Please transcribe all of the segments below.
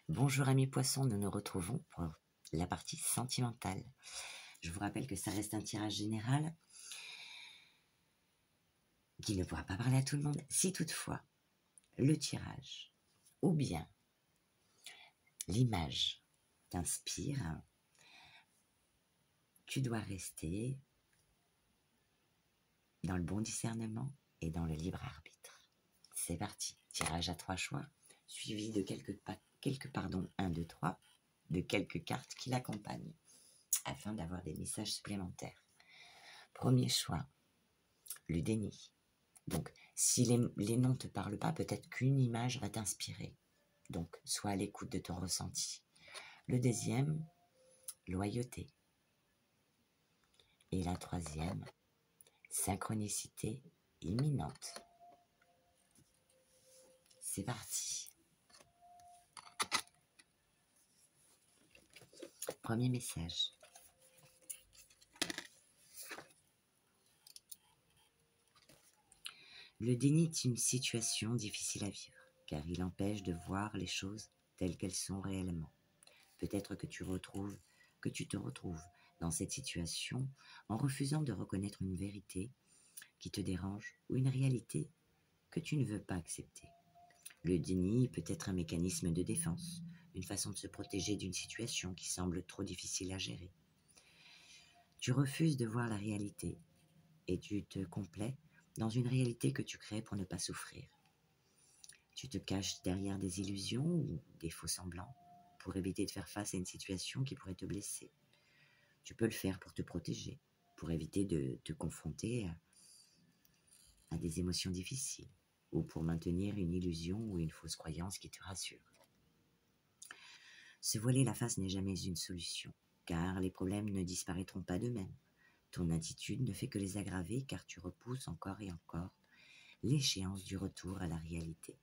Bonjour amis poissons, nous nous retrouvons pour la partie sentimentale. Je vous rappelle que ça reste un tirage général qui ne pourra pas parler à tout le monde. Si toutefois le tirage ou bien l'image t'inspire, tu dois rester dans le bon discernement et dans le libre arbitre. C'est parti, tirage à 3 choix, suivi de quelques 1, 2, 3, de quelques cartes qui l'accompagnent, afin d'avoir des messages supplémentaires. Premier choix, le déni. Donc, si les noms ne te parlent pas, peut-être qu'une image va t'inspirer. Donc, sois à l'écoute de ton ressenti. Le deuxième, loyauté. Et la troisième, synchronicité imminente. C'est parti. Premier message. Le déni est une situation difficile à vivre, car il empêche de voir les choses telles qu'elles sont réellement. Peut-être que tu te retrouves dans cette situation en refusant de reconnaître une vérité qui te dérange ou une réalité que tu ne veux pas accepter. Le déni peut être un mécanisme de défense, une façon de se protéger d'une situation qui semble trop difficile à gérer. Tu refuses de voir la réalité et tu te complais dans une réalité que tu crées pour ne pas souffrir. Tu te caches derrière des illusions ou des faux semblants pour éviter de faire face à une situation qui pourrait te blesser. Tu peux le faire pour te protéger, pour éviter de te confronter à des émotions difficiles ou pour maintenir une illusion ou une fausse croyance qui te rassure. Se voiler la face n'est jamais une solution, car les problèmes ne disparaîtront pas d'eux-mêmes. Ton attitude ne fait que les aggraver car tu repousses encore et encore l'échéance du retour à la réalité.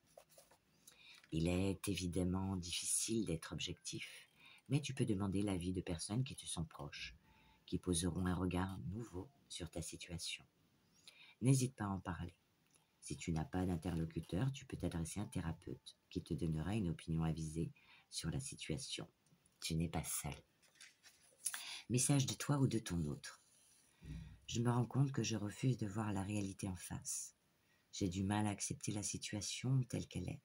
Il est évidemment difficile d'être objectif, mais tu peux demander l'avis de personnes qui te sont proches, qui poseront un regard nouveau sur ta situation. N'hésite pas à en parler. Si tu n'as pas d'interlocuteur, tu peux t'adresser à un thérapeute qui te donnera une opinion avisée sur la situation. Tu n'es pas seul. Message de toi ou de ton autre. Je me rends compte que je refuse de voir la réalité en face. J'ai du mal à accepter la situation telle qu'elle est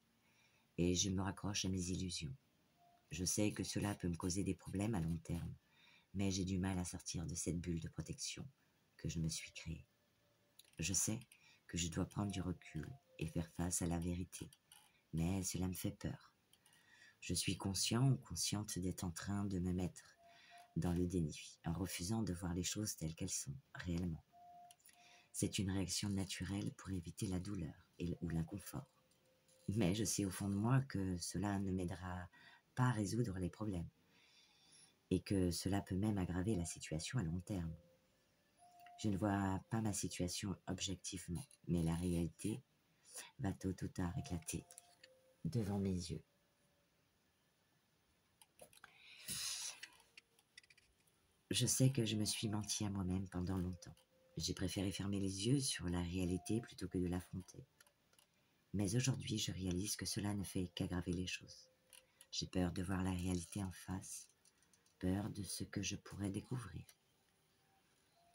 et je me raccroche à mes illusions. Je sais que cela peut me causer des problèmes à long terme, mais j'ai du mal à sortir de cette bulle de protection que je me suis créée. Je sais que je dois prendre du recul et faire face à la vérité, mais cela me fait peur. Je suis conscient ou consciente d'être en train de me mettre dans le déni, en refusant de voir les choses telles qu'elles sont, réellement. C'est une réaction naturelle pour éviter la douleur ou l'inconfort. Mais je sais au fond de moi que cela ne m'aidera pas à résoudre les problèmes et que cela peut même aggraver la situation à long terme. Je ne vois pas ma situation objectivement, mais la réalité va tôt ou tard éclater devant mes yeux. Je sais que je me suis menti à moi-même pendant longtemps. J'ai préféré fermer les yeux sur la réalité plutôt que de l'affronter. Mais aujourd'hui, je réalise que cela ne fait qu'aggraver les choses. J'ai peur de voir la réalité en face, peur de ce que je pourrais découvrir,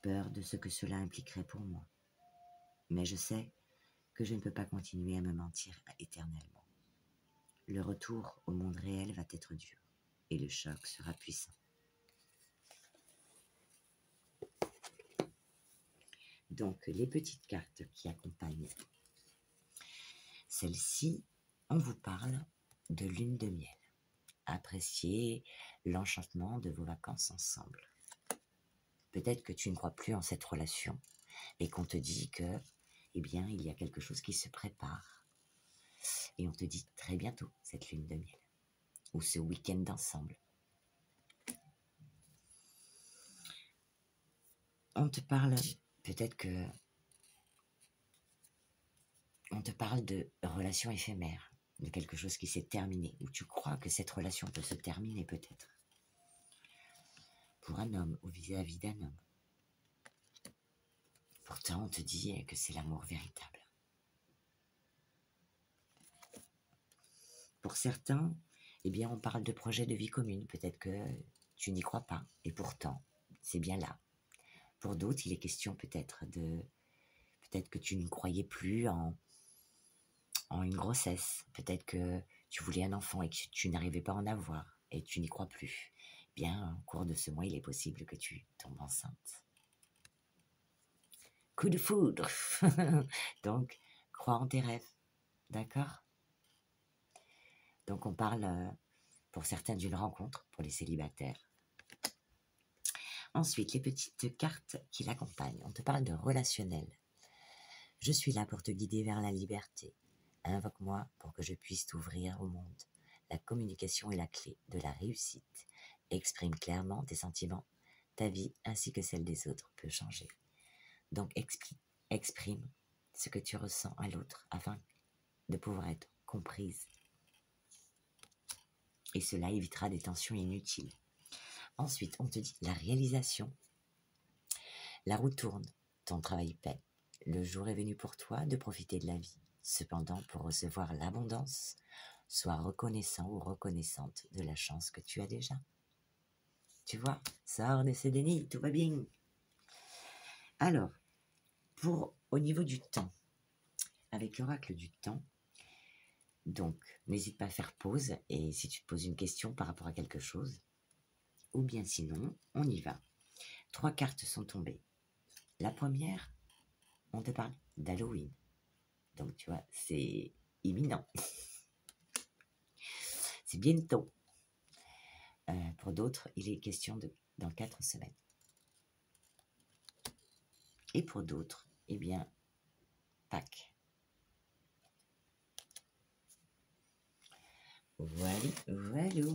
peur de ce que cela impliquerait pour moi. Mais je sais que je ne peux pas continuer à me mentir éternellement. Le retour au monde réel va être dur et le choc sera puissant. Donc, les petites cartes qui accompagnent celle-ci, on vous parle de lune de miel. Appréciez l'enchantement de vos vacances ensemble. Peut-être que tu ne crois plus en cette relation et qu'on te dit que, eh bien, il y a quelque chose qui se prépare. Et on te dit très bientôt cette lune de miel ou ce week-end d'ensemble. On te parle, peut-être que on te parle de relations éphémères, de quelque chose qui s'est terminé, ou tu crois que cette relation peut se terminer peut-être. Pour un homme ou vis-à-vis d'un homme. Pourtant, on te dit que c'est l'amour véritable. Pour certains, eh bien, on parle de projet de vie commune. Peut-être que tu n'y crois pas, et pourtant, c'est bien là. Pour d'autres, il est question peut-être que tu ne croyais plus en une grossesse. Peut-être que tu voulais un enfant et que tu n'arrivais pas à en avoir, et tu n'y crois plus. Eh bien, au cours de ce mois, il est possible que tu tombes enceinte. Coup de foudre. Donc, crois en tes rêves. D'accord? Donc, on parle, pour certains, d'une rencontre pour les célibataires. Ensuite, les petites cartes qui l'accompagnent. On te parle de relationnel. Je suis là pour te guider vers la liberté. Invoque-moi pour que je puisse t'ouvrir au monde. La communication est la clé de la réussite. Exprime clairement tes sentiments. Ta vie ainsi que celle des autres peut changer. Donc, exprime ce que tu ressens à l'autre afin de pouvoir être comprise. Et cela évitera des tensions inutiles. Ensuite, on te dit la réalisation. La roue tourne, ton travail paie. Le jour est venu pour toi de profiter de la vie. Cependant, pour recevoir l'abondance, sois reconnaissant ou reconnaissante de la chance que tu as déjà. Tu vois, sors de ce déni, tout va bien. Alors, au niveau du temps, avec l'oracle du temps, donc n'hésite pas à faire pause et si tu te poses une question par rapport à quelque chose, ou bien sinon, on y va. 3 cartes sont tombées. La première, on te parle d'Halloween. Donc tu vois, c'est imminent. C'est bientôt. Pour d'autres, il est question dans 4 semaines. Et pour d'autres, eh bien, Pâques. Voilà, voilà.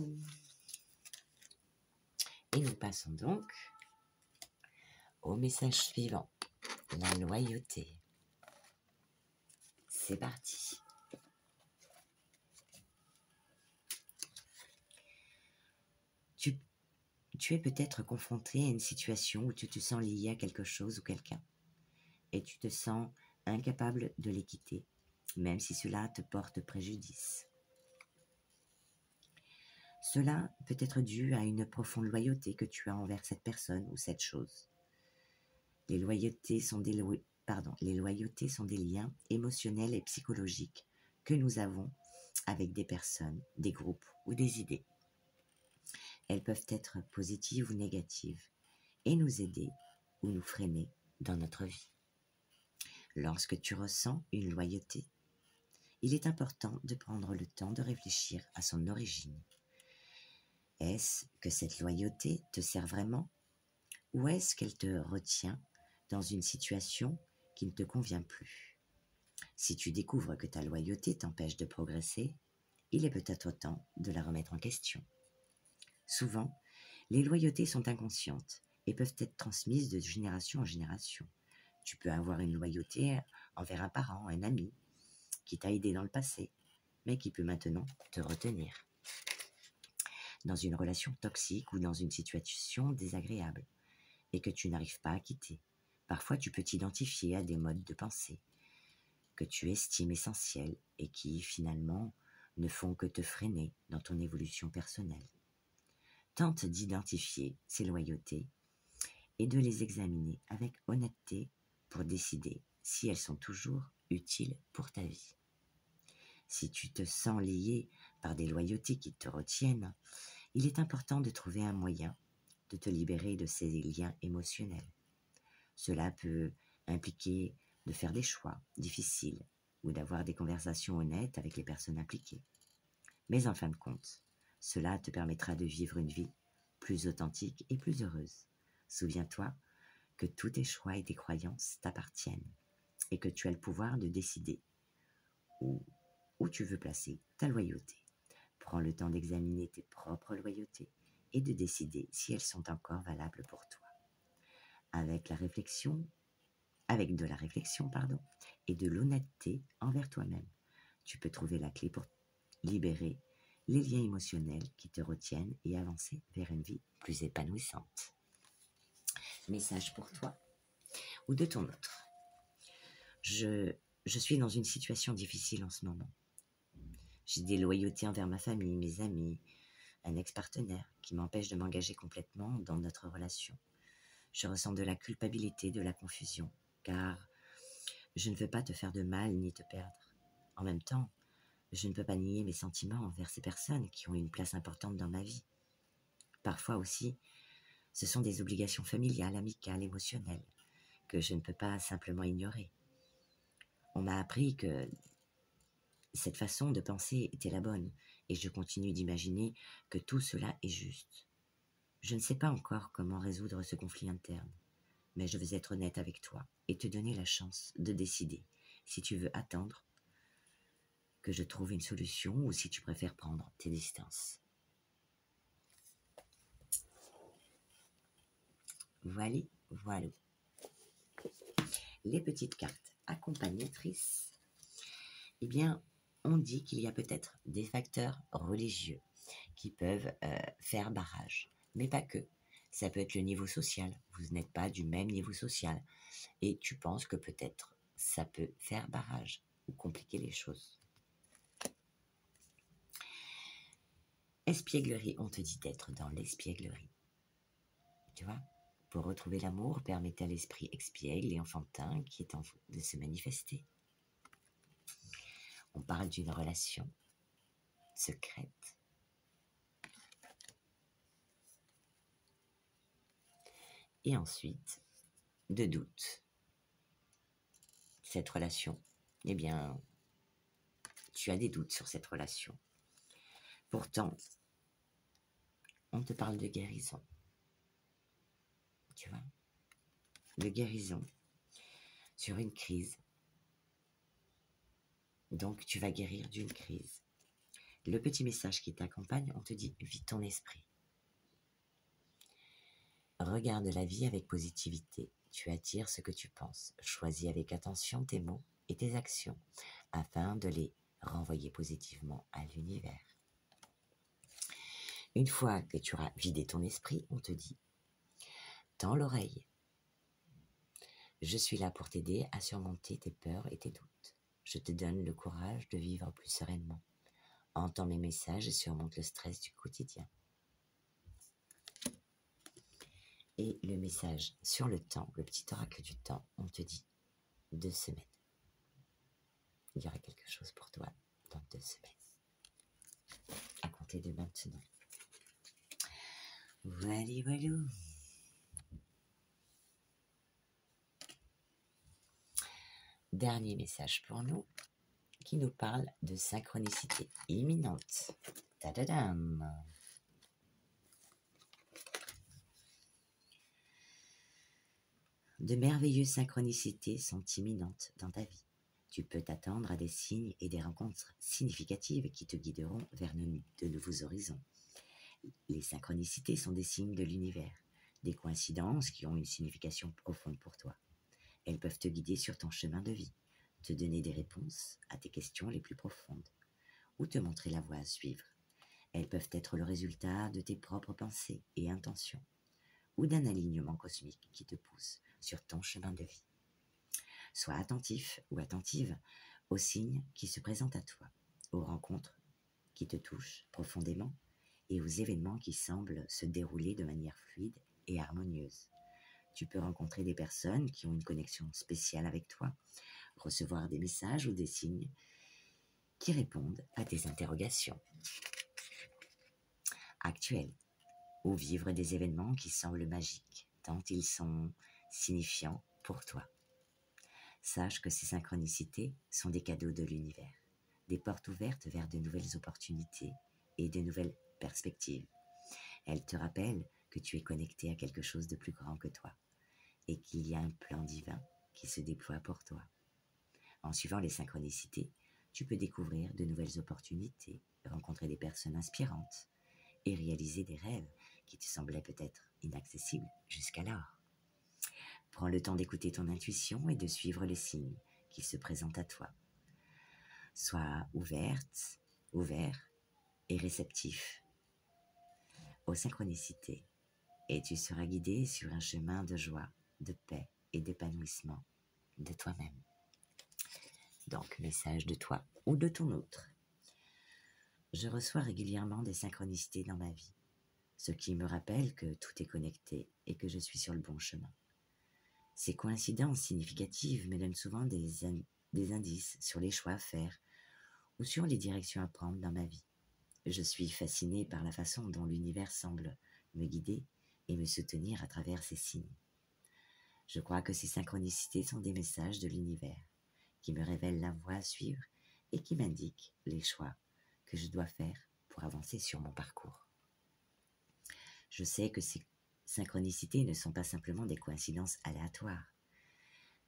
Et nous passons donc au message suivant. La loyauté. C'est parti. Tu es peut-être confronté à une situation où tu te sens lié à quelque chose ou quelqu'un. Et tu te sens incapable de les quitter, même si cela te porte préjudice. Cela peut être dû à une profonde loyauté que tu as envers cette personne ou cette chose. Les loyautés sont des liens émotionnels et psychologiques que nous avons avec des personnes, des groupes ou des idées. Elles peuvent être positives ou négatives et nous aider ou nous freiner dans notre vie. Lorsque tu ressens une loyauté, il est important de prendre le temps de réfléchir à son origine. Est-ce que cette loyauté te sert vraiment ou est-ce qu'elle te retient dans une situation qui ne te convient plus? Si tu découvres que ta loyauté t'empêche de progresser, il est peut-être temps de la remettre en question. Souvent, les loyautés sont inconscientes et peuvent être transmises de génération en génération. Tu peux avoir une loyauté envers un parent, un ami, qui t'a aidé dans le passé, mais qui peut maintenant te retenir. Dans une relation toxique ou dans une situation désagréable, et que tu n'arrives pas à quitter. Parfois, tu peux t'identifier à des modes de pensée que tu estimes essentiels et qui, finalement, ne font que te freiner dans ton évolution personnelle. Tente d'identifier ces loyautés et de les examiner avec honnêteté pour décider si elles sont toujours utiles pour ta vie. Si tu te sens lié par des loyautés qui te retiennent, il est important de trouver un moyen de te libérer de ces liens émotionnels. Cela peut impliquer de faire des choix difficiles ou d'avoir des conversations honnêtes avec les personnes impliquées. Mais en fin de compte, cela te permettra de vivre une vie plus authentique et plus heureuse. Souviens-toi que tous tes choix et tes croyances t'appartiennent et que tu as le pouvoir de décider où tu veux placer ta loyauté. Prends le temps d'examiner tes propres loyautés et de décider si elles sont encore valables pour toi. Avec de la réflexion, et de l'honnêteté envers toi-même, tu peux trouver la clé pour libérer les liens émotionnels qui te retiennent et avancer vers une vie plus épanouissante. Message pour toi ou de ton autre. Je suis dans une situation difficile en ce moment. J'ai des loyautés envers ma famille, mes amis, un ex-partenaire qui m'empêche de m'engager complètement dans notre relation. Je ressens de la culpabilité, de la confusion, car je ne veux pas te faire de mal ni te perdre. En même temps, je ne peux pas nier mes sentiments envers ces personnes qui ont une place importante dans ma vie. Parfois aussi, ce sont des obligations familiales, amicales, émotionnelles, que je ne peux pas simplement ignorer. On m'a appris que cette façon de penser était la bonne, et je continue d'imaginer que tout cela est juste. Je ne sais pas encore comment résoudre ce conflit interne, mais je veux être honnête avec toi et te donner la chance de décider si tu veux attendre que je trouve une solution ou si tu préfères prendre tes distances. Voilà. Les petites cartes accompagnatrices, eh bien, on dit qu'il y a peut-être des facteurs religieux qui peuvent faire barrage, mais pas que. Ça peut être le niveau social, vous n'êtes pas du même niveau social, et tu penses que peut-être ça peut faire barrage ou compliquer les choses. Espièglerie, on te dit d'être dans l'espièglerie. Tu vois ? Pour retrouver l'amour, permettez à l'esprit expiègle et enfantin qui est en vous de se manifester. On parle d'une relation secrète. Et ensuite, de doute. Cette relation, eh bien, tu as des doutes sur cette relation. Pourtant, on te parle de guérison. Tu vois ? De guérison sur une crise. Donc, tu vas guérir d'une crise. Le petit message qui t'accompagne, on te dit « vis ton esprit ». Regarde la vie avec positivité. Tu attires ce que tu penses. Choisis avec attention tes mots et tes actions afin de les renvoyer positivement à l'univers. Une fois que tu auras vidé ton esprit, on te dit « tends l'oreille. Je suis là pour t'aider à surmonter tes peurs et tes doutes. Je te donne le courage de vivre plus sereinement. Entends mes messages et surmonte le stress du quotidien. » Et le message sur le temps, le petit oracle du temps, on te dit 2 semaines. Il y aura quelque chose pour toi dans 2 semaines. À compter de maintenant. Voilà. Dernier message pour nous, qui nous parle de synchronicité imminente. Tadadam! De merveilleuses synchronicités sont imminentes dans ta vie. Tu peux t'attendre à des signes et des rencontres significatives qui te guideront vers de nouveaux horizons. Les synchronicités sont des signes de l'univers, des coïncidences qui ont une signification profonde pour toi. Elles peuvent te guider sur ton chemin de vie, te donner des réponses à tes questions les plus profondes, ou te montrer la voie à suivre. Elles peuvent être le résultat de tes propres pensées et intentions, ou d'un alignement cosmique qui te pousse sur ton chemin de vie. Sois attentif ou attentive aux signes qui se présentent à toi, aux rencontres qui te touchent profondément et aux événements qui semblent se dérouler de manière fluide et harmonieuse. Tu peux rencontrer des personnes qui ont une connexion spéciale avec toi, recevoir des messages ou des signes qui répondent à tes interrogations actuelles, ou vivre des événements qui semblent magiques, tant ils sont signifiants pour toi. Sache que ces synchronicités sont des cadeaux de l'univers, des portes ouvertes vers de nouvelles opportunités et de nouvelles perspectives. Elles te rappellent que tu es connecté à quelque chose de plus grand que toi et qu'il y a un plan divin qui se déploie pour toi. En suivant les synchronicités, tu peux découvrir de nouvelles opportunités, rencontrer des personnes inspirantes et réaliser des rêves qui te semblaient peut-être inaccessibles jusqu'alors. Prends le temps d'écouter ton intuition et de suivre les signes qui se présentent à toi. Sois ouvert et réceptif aux synchronicités et tu seras guidé sur un chemin de joie, de paix et d'épanouissement de toi-même. Donc, message de toi ou de ton autre. Je reçois régulièrement des synchronicités dans ma vie, ce qui me rappelle que tout est connecté et que je suis sur le bon chemin. Ces coïncidences significatives me donnent souvent des indices sur les choix à faire ou sur les directions à prendre dans ma vie. Je suis fascinée par la façon dont l'univers semble me guider et me soutenir à travers ces signes. Je crois que ces synchronicités sont des messages de l'univers qui me révèlent la voie à suivre et qui m'indiquent les choix que je dois faire pour avancer sur mon parcours. Je sais que ces synchronicités ne sont pas simplement des coïncidences aléatoires,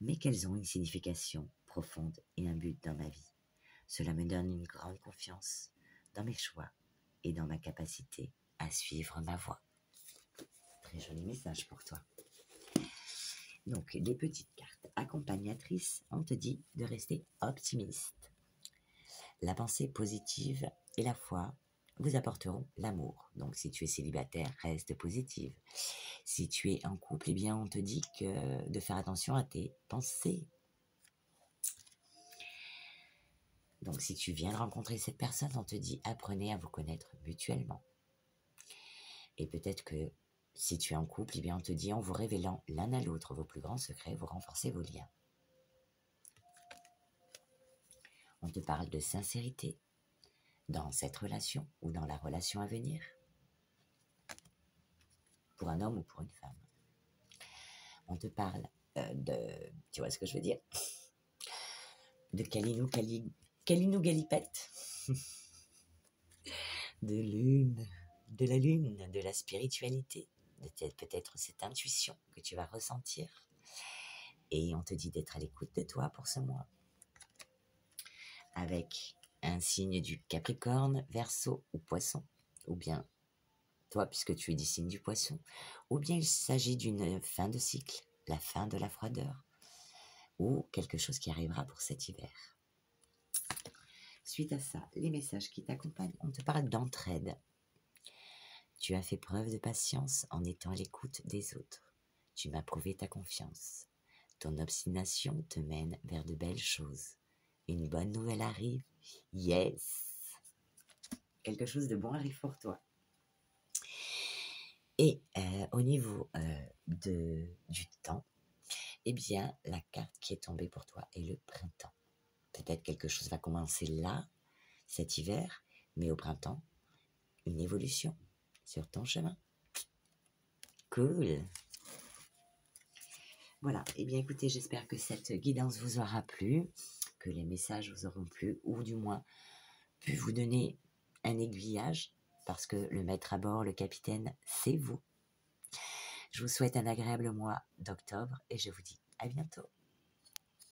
mais qu'elles ont une signification profonde et un but dans ma vie. Cela me donne une grande confiance dans mes choix et dans ma capacité à suivre ma voie. Très joli message pour toi. Donc, les petites cartes accompagnatrices, on te dit de rester optimiste. La pensée positive et la foi vous apporteront l'amour. Donc, si tu es célibataire, reste positive. Si tu es en couple, eh bien, on te dit de faire attention à tes pensées. Donc, si tu viens de rencontrer cette personne, on te dit apprenez à vous connaître mutuellement. Et peut-être que si tu es en couple, eh bien, on te dit en vous révélant l'un à l'autre vos plus grands secrets, vous renforcez vos liens. On te parle de sincérité dans cette relation ou dans la relation à venir, pour un homme ou pour une femme. On te parle tu vois ce que je veux dire, de Kalinou Galipette, de la lune, de la spiritualité, de peut-être cette intuition que tu vas ressentir. Et on te dit d'être à l'écoute de toi pour ce mois, avec un signe du Capricorne, Verseau ou Poisson, ou bien toi puisque tu es du signe du Poisson, ou bien il s'agit d'une fin de cycle, la fin de la froideur, ou quelque chose qui arrivera pour cet hiver. Suite à ça, les messages qui t'accompagnent, on te parle d'entraide. Tu as fait preuve de patience en étant à l'écoute des autres. Tu m'as prouvé ta confiance. Ton obstination te mène vers de belles choses. Une bonne nouvelle arrive. Yes! Quelque chose de bon arrive pour toi. Et au niveau du temps, eh bien, la carte qui est tombée pour toi est le printemps. Peut-être quelque chose va commencer là, cet hiver, mais au printemps, une évolution sur ton chemin. Cool! Voilà, et bien écoutez, j'espère que cette guidance vous aura plu, que les messages vous auront plu, ou du moins pu vous donner un aiguillage, parce que le maître à bord, le capitaine, c'est vous. Je vous souhaite un agréable mois d'octobre et je vous dis à bientôt.